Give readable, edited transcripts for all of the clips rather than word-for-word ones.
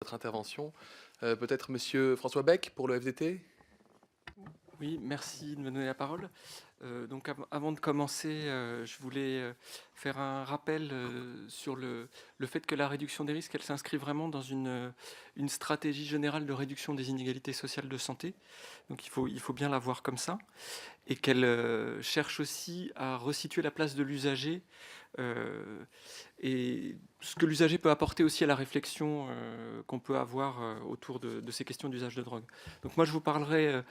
votre intervention. Peut-être Monsieur François Beck pour le FDT. Oui, merci de me donner la parole. Donc avant de commencer, je voulais faire un rappel sur le fait que la réduction des risques, elle s'inscrit vraiment dans une stratégie générale de réduction des inégalités sociales de santé. Donc il faut bien la voir comme ça. Et qu'elle cherche aussi à resituer la place de l'usager et ce que l'usager peut apporter aussi à la réflexion qu'on peut avoir autour de ces questions d'usage de drogue. Donc moi je vous parlerai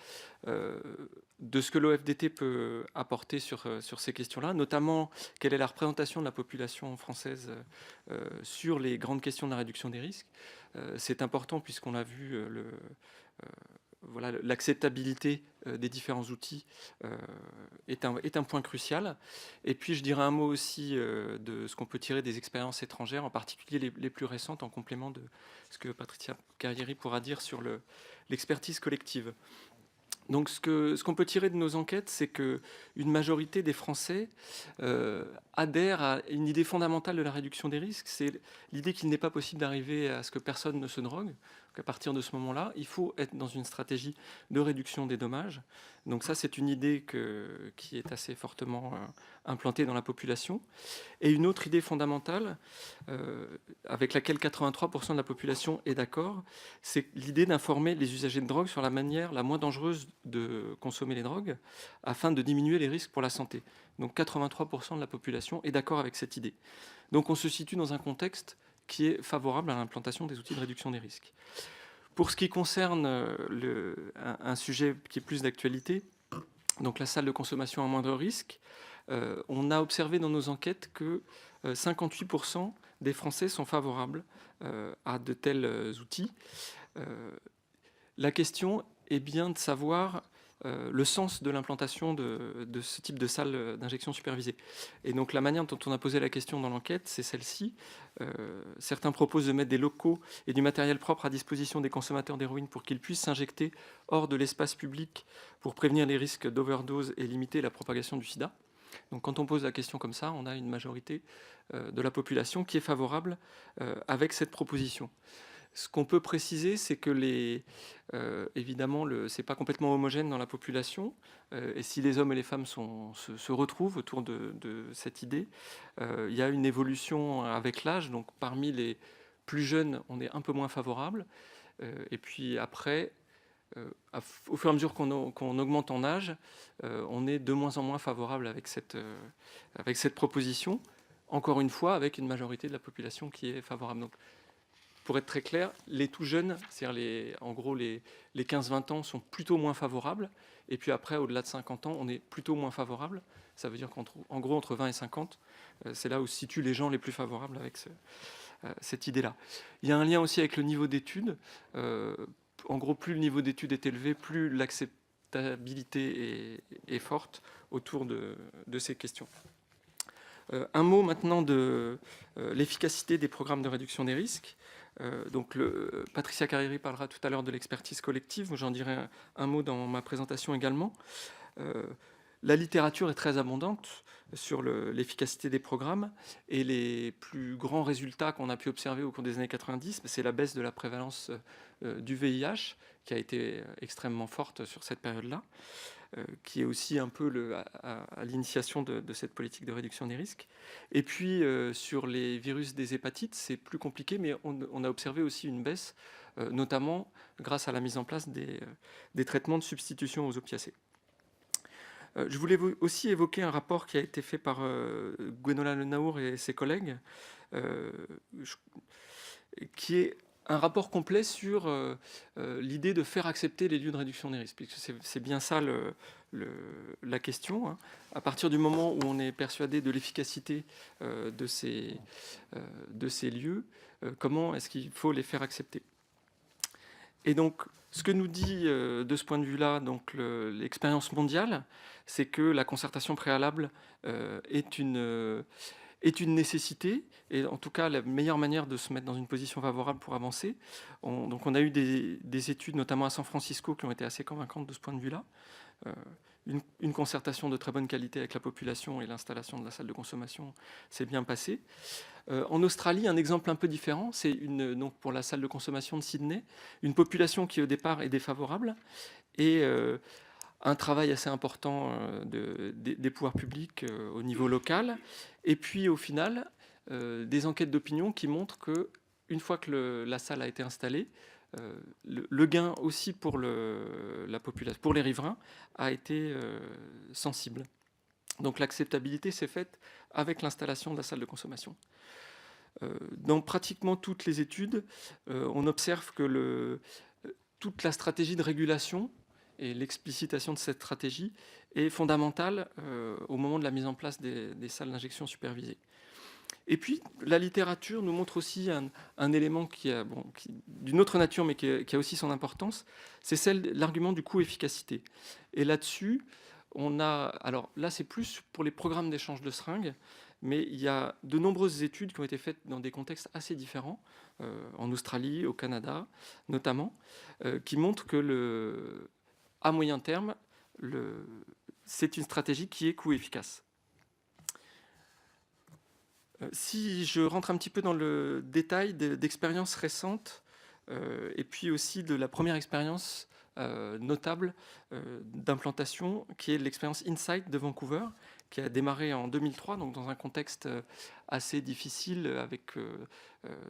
de ce que l'OFDT peut apporter sur ces questions-là, notamment quelle est la représentation de la population française sur les grandes questions de la réduction des risques. C'est important puisqu'on a vu voilà, l'acceptabilité des différents outils est un point crucial. Et puis je dirais un mot aussi de ce qu'on peut tirer des expériences étrangères, en particulier les plus récentes, en complément de ce que Patricia Carrieri pourra dire sur l'expertise collective. Donc ce qu'on peut tirer de nos enquêtes, c'est qu'une majorité des Français adhèrent à une idée fondamentale de la réduction des risques, c'est l'idée qu'il n'est pas possible d'arriver à ce que personne ne se drogue. Donc à partir de ce moment-là, il faut être dans une stratégie de réduction des dommages. Donc ça, c'est une idée qui est assez fortement implantée dans la population. Et une autre idée fondamentale, avec laquelle 83% de la population est d'accord, c'est l'idée d'informer les usagers de drogue sur la manière la moins dangereuse de consommer les drogues afin de diminuer les risques pour la santé. Donc 83% de la population est d'accord avec cette idée. Donc on se situe dans un contexte qui est favorable à l'implantation des outils de réduction des risques. Pour ce qui concerne un sujet qui est plus d'actualité, donc la salle de consommation à moindre risque, on a observé dans nos enquêtes que 58% des Français sont favorables à de tels outils. La question est bien de savoir le sens de l'implantation de ce type de salle d'injection supervisée. Et donc la manière dont on a posé la question dans l'enquête, c'est celle-ci. Certains proposent de mettre des locaux et du matériel propre à disposition des consommateurs d'héroïne pour qu'ils puissent s'injecter hors de l'espace public pour prévenir les risques d'overdose et limiter la propagation du sida. Donc quand on pose la question comme ça, on a une majorité de la population qui est favorable avec cette proposition. Ce qu'on peut préciser, c'est que évidemment, ce n'est pas complètement homogène dans la population. Et si les hommes et les femmes se retrouvent autour de cette idée, il y a une évolution avec l'âge. Donc parmi les plus jeunes, on est un peu moins favorable. Et puis après, au fur et à mesure qu'on augmente en âge, on est de moins en moins favorable avec cette proposition. Encore une fois, avec une majorité de la population qui est favorable. Donc, pour être très clair, les tout jeunes, c'est-à-dire en gros les 15-20 ans, sont plutôt moins favorables. Et puis après, au-delà de 50 ans, on est plutôt moins favorable. Ça veut dire qu'en gros, entre 20 et 50, c'est là où se situent les gens les plus favorables avec cette idée-là. Il y a un lien aussi avec le niveau d'études. En gros, plus le niveau d'études est élevé, plus l'acceptabilité est forte autour de ces questions. Un mot maintenant de l'efficacité des programmes de réduction des risques. Donc Patricia Carrieri parlera tout à l'heure de l'expertise collective. J'en dirai un mot dans ma présentation également. La littérature est très abondante sur l'efficacité des programmes et les plus grands résultats qu'on a pu observer au cours des années 90, c'est la baisse de la prévalence du VIH qui a été extrêmement forte sur cette période-là, qui est aussi un peu à l'initiation de cette politique de réduction des risques. Et puis sur les virus des hépatites, c'est plus compliqué, mais on a observé aussi une baisse, notamment grâce à la mise en place des traitements de substitution aux opiacés. Je voulais aussi évoquer un rapport qui a été fait par Gwenola Lenaour et ses collègues, qui est un rapport complet sur l'idée de faire accepter les lieux de réduction des risques, puisque c'est bien ça la question. Hein. À partir du moment où on est persuadé de l'efficacité de ces lieux, comment est-ce qu'il faut les faire accepter ? Et donc, ce que nous dit de ce point de vue-là l'expérience mondiale, c'est que la concertation préalable est une nécessité, et en tout cas la meilleure manière de se mettre dans une position favorable pour avancer. Donc on a eu des études, notamment à San Francisco, qui ont été assez convaincantes de ce point de vue-là. une concertation de très bonne qualité avec la population et l'installation de la salle de consommation s'est bien passée. En Australie, un exemple un peu différent, c'est donc pour la salle de consommation de Sydney, une population qui au départ est défavorable et un travail assez important des pouvoirs publics au niveau local. Et puis au final, des enquêtes d'opinion qui montrent que une fois que la salle a été installée, le gain aussi pour la population, pour les riverains, a été sensible. Donc l'acceptabilité s'est faite avec l'installation de la salle de consommation. Dans pratiquement toutes les études, on observe que toute la stratégie de régulation et l'explicitation de cette stratégie est fondamentale au moment de la mise en place des salles d'injection supervisées. Et puis, la littérature nous montre aussi un élément d'une autre nature, mais qui a aussi son importance, c'est l'argument du coût-efficacité. Et là-dessus, alors là, c'est plus pour les programmes d'échange de seringues, mais il y a de nombreuses études qui ont été faites dans des contextes assez différents, en Australie, au Canada notamment, qui montrent que à moyen terme, c'est une stratégie qui est coût-efficace. Si je rentre un petit peu dans le détail d'expériences récentes, et puis aussi de la première expérience notable d'implantation, qui est l'expérience Insight de Vancouver, qui a démarré en 2003, donc dans un contexte assez difficile, avec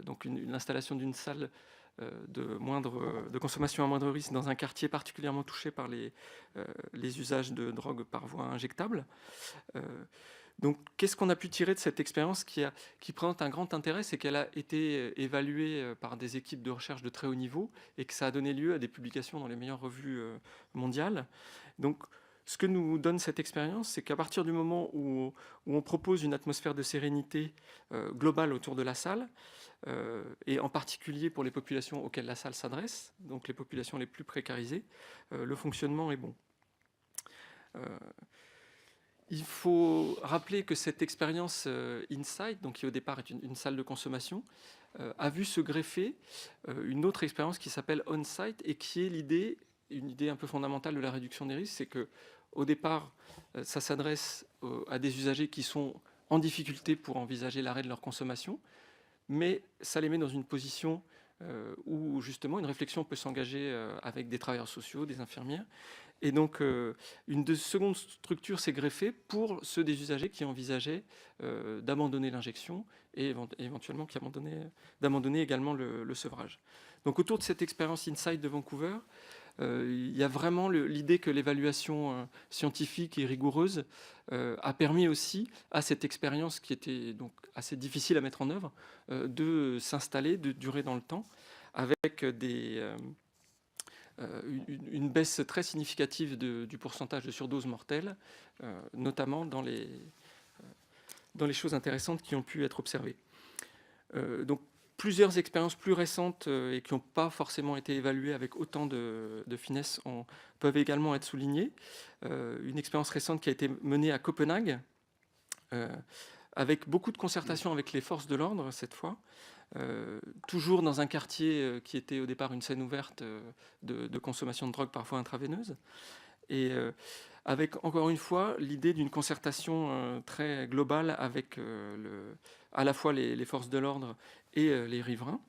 donc une installation d'une salle de consommation à moindre risque dans un quartier particulièrement touché par les usages de drogue par voie injectable. Donc, qu'est-ce qu'on a pu tirer de cette expérience qui présente un grand intérêt, c'est qu'elle a été évaluée par des équipes de recherche de très haut niveau et que ça a donné lieu à des publications dans les meilleures revues mondiales. Donc, ce que nous donne cette expérience, c'est qu'à partir du moment où on propose une atmosphère de sérénité globale autour de la salle, et en particulier pour les populations auxquelles la salle s'adresse, donc les populations les plus précarisées, le fonctionnement est bon. Il faut rappeler que cette expérience Insight, donc qui au départ est une salle de consommation, a vu se greffer une autre expérience qui s'appelle On-Site et qui est une idée un peu fondamentale de la réduction des risques, c'est que au départ, ça s'adresse à des usagers qui sont en difficulté pour envisager l'arrêt de leur consommation, mais ça les met dans une position où justement une réflexion peut s'engager avec des travailleurs sociaux, des infirmières. Et donc, une seconde structure s'est greffée pour ceux des usagers qui envisageaient d'abandonner l'injection et éventuellement d'abandonner également le sevrage. Donc, autour de cette expérience Insight de Vancouver, il y a vraiment l'idée que l'évaluation scientifique et rigoureuse a permis aussi à cette expérience qui était donc assez difficile à mettre en œuvre de s'installer, de durer dans le temps, avec une baisse très significative du pourcentage de surdose mortelle, notamment dans les choses intéressantes qui ont pu être observées. Donc, plusieurs expériences plus récentes et qui n'ont pas forcément été évaluées avec autant de finesse peuvent également être soulignées. Une expérience récente qui a été menée à Copenhague, avec beaucoup de concertation avec les forces de l'ordre cette fois, toujours dans un quartier qui était au départ une scène ouverte de consommation de drogue parfois intraveineuse, et avec encore une fois l'idée d'une concertation très globale avec à la fois les forces de l'ordre et les riverains.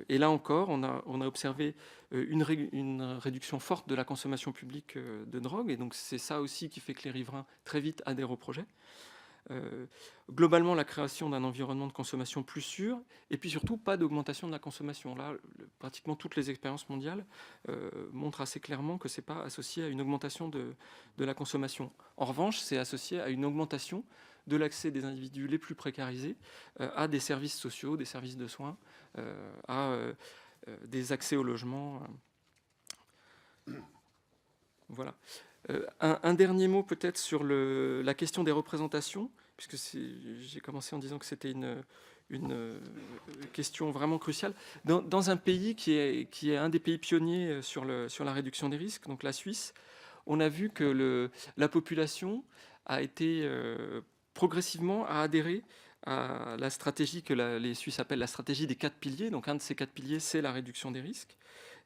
Et là encore, on a observé une réduction forte de la consommation publique de drogue, et donc c'est ça aussi qui fait que les riverains très vite adhèrent au projet. Globalement, la création d'un environnement de consommation plus sûr, et puis surtout pas d'augmentation de la consommation. Là, pratiquement toutes les expériences mondiales montrent assez clairement que ce n'est pas associé à une augmentation de la consommation. En revanche, c'est associé à une augmentation de l'accès des individus les plus précarisés à des services sociaux, des services de soins, à des accès au logement. Voilà. Un dernier mot peut-être sur la question des représentations, puisque j'ai commencé en disant que c'était une question vraiment cruciale. Dans un pays qui est un des pays pionniers sur la réduction des risques, donc la Suisse, on a vu que la population a été progressivement à adhérer à la stratégie que les Suisses appellent la stratégie des 4 piliers. Donc un de ces 4 piliers, c'est la réduction des risques.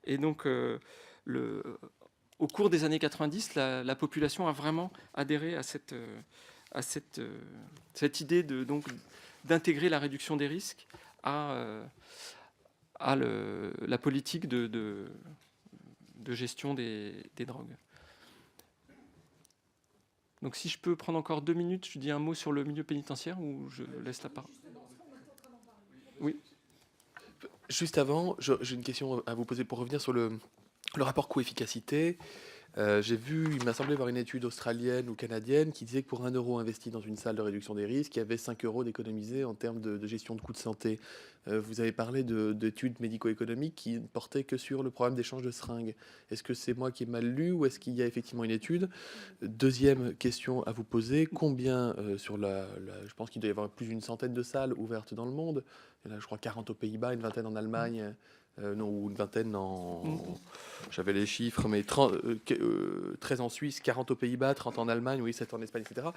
Et donc au cours des années 90, la population a vraiment adhéré à cette idée d'intégrer la réduction des risques à la politique de gestion des drogues. Donc si je peux prendre encore 2 minutes, je dis un mot sur le milieu pénitentiaire ou je laisse la parole. Oui. Juste avant, j'ai une question à vous poser pour revenir sur le rapport coût-efficacité. J'ai vu, il m'a semblé voir une étude australienne ou canadienne qui disait que pour 1 euro investi dans une salle de réduction des risques, il y avait 5 euros d'économisés en termes de gestion de coûts de santé. Vous avez parlé d'études médico-économiques qui ne portaient que sur le problème d'échange de seringues. Est-ce que c'est moi qui ai mal lu ou est-ce qu'il y a effectivement une étude? Deuxième question à vous poser, combien je pense qu'il doit y avoir plus d'une centaine de salles ouvertes dans le monde. Il y en a, je crois, 40 aux Pays-Bas, une vingtaine en Allemagne. Non, ou une vingtaine j'avais les chiffres, mais 13 en Suisse, 40 aux Pays-Bas, 30 en Allemagne, oui, 7 en Espagne, etc.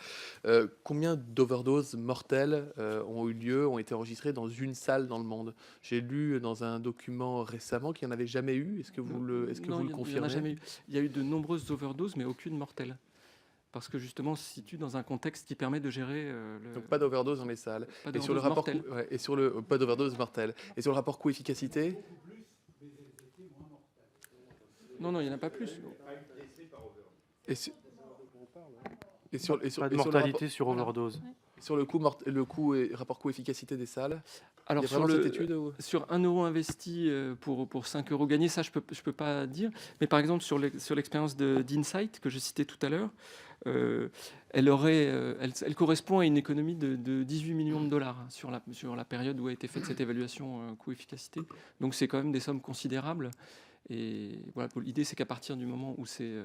Combien d'overdoses mortelles ont eu lieu, ont été enregistrées dans une salle dans le monde? J'ai lu dans un document récemment qu'il n'y en avait jamais eu. Est-ce que vous le confirmez? Il n'y en a jamais eu. Il y a eu de nombreuses overdoses, mais aucune mortelle. Parce que justement, on se situe dans un contexte qui permet de gérer Donc pas d'overdose dans les salles. Et sur le rapport pas d'overdose mortelle. Et sur le rapport coût-efficacité? Non, il n'y en a pas plus. Pas de mortalité sur overdose. Sur le rapport coût-efficacité des salles? Alors, il y a vraiment cette étude sur 1 euro investi pour 5 euros gagnés, ça je peux pas dire. Mais par exemple, sur l'expérience d'Insight que je citais tout à l'heure, elle correspond à une économie de 18 millions de dollars sur la période où a été faite cette évaluation coût-efficacité. Donc c'est quand même des sommes considérables. Et voilà, l'idée c'est qu'à partir du moment où c'est...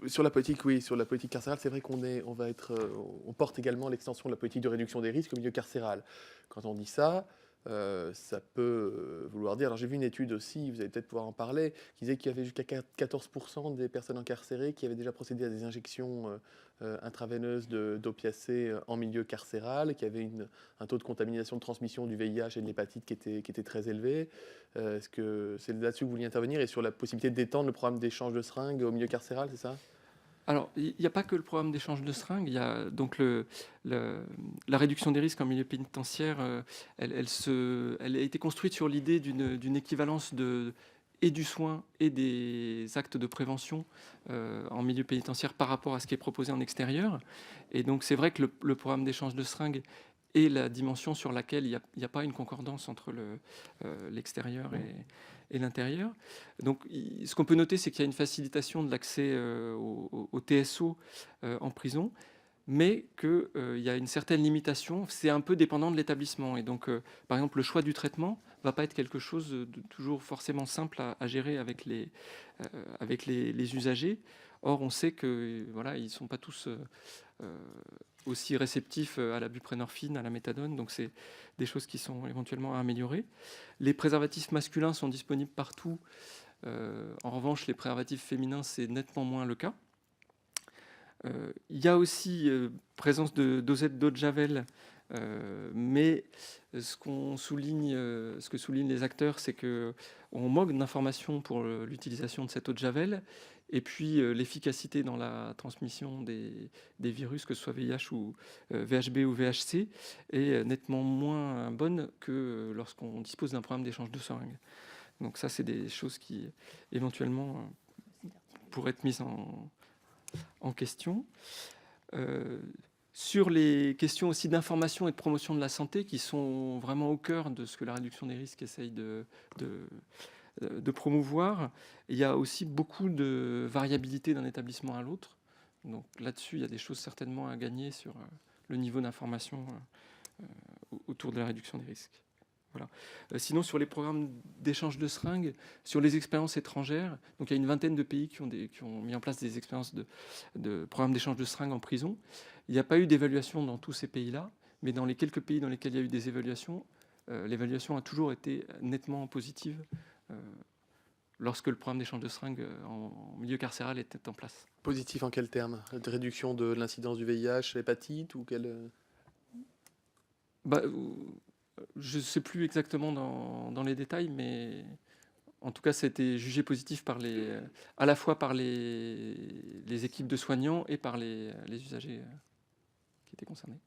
sur la politique, oui, sur la politique carcérale, c'est vrai on porte également l'extension de la politique de réduction des risques au milieu carcéral. Quand on dit ça, ça peut vouloir dire. Alors j'ai vu une étude aussi, vous allez peut-être pouvoir en parler, qui disait qu'il y avait jusqu'à 14% des personnes incarcérées qui avaient déjà procédé à des injections intraveineuses d'opiacés en milieu carcéral, qui avaient un taux de contamination de transmission du VIH et de l'hépatite qui était très élevé. Est-ce que c'est là-dessus que vous vouliez intervenir et sur la possibilité d'étendre le programme d'échange de seringues au milieu carcéral, c'est ça? Alors, il n'y a pas que le programme d'échange de seringues, il y a donc la réduction des risques en milieu pénitentiaire, elle a été construite sur l'idée d'une équivalence et du soin et des actes de prévention en milieu pénitentiaire par rapport à ce qui est proposé en extérieur. Et donc c'est vrai que le programme d'échange de seringues est la dimension sur laquelle il n'y a pas une concordance entre l'extérieur et l'intérieur. Donc ce qu'on peut noter, c'est qu'il y a une facilitation de l'accès au TSO en prison, mais qu'il y a une certaine limitation. C'est un peu dépendant de l'établissement. Et donc, par exemple, le choix du traitement ne va pas être quelque chose de toujours forcément simple à gérer avec les usagers. Or, on sait que voilà, ils ne sont pas tous aussi réceptifs à la buprenorphine, à la méthadone. Donc, c'est des choses qui sont éventuellement à améliorer. Les préservatifs masculins sont disponibles partout. En revanche, les préservatifs féminins, c'est nettement moins le cas. Il y a aussi présence de dosettes d'eau de Javel, mais ce que soulignent les acteurs, c'est qu'on manque d'informations pour l'utilisation de cette eau de Javel, et puis l'efficacité dans la transmission des virus, que ce soit VIH ou VHB ou VHC, est nettement moins bonne que lorsqu'on dispose d'un programme d'échange de seringues. Donc ça, c'est des choses qui éventuellement pourraient être mises en question. Sur les questions aussi d'information et de promotion de la santé, qui sont vraiment au cœur de ce que la réduction des risques essaye de promouvoir, il y a aussi beaucoup de variabilité d'un établissement à l'autre. Donc là-dessus, il y a des choses certainement à gagner sur le niveau d'information autour de la réduction des risques. Voilà. Sinon, sur les programmes d'échange de seringues, sur les expériences étrangères, donc il y a une vingtaine de pays qui ont mis en place des expériences de programmes d'échange de seringues en prison. Il n'y a pas eu d'évaluation dans tous ces pays-là, mais dans les quelques pays dans lesquels il y a eu des évaluations, l'évaluation a toujours été nettement positive lorsque le programme d'échange de seringues en milieu carcéral était en place. Positif en quel terme? De réduction de l'incidence du VIH, l'hépatite ou quel... Je ne sais plus exactement dans les détails, mais En tout cas, ça a été jugé positif à la fois par les équipes de soignants et par les usagers qui étaient concernés.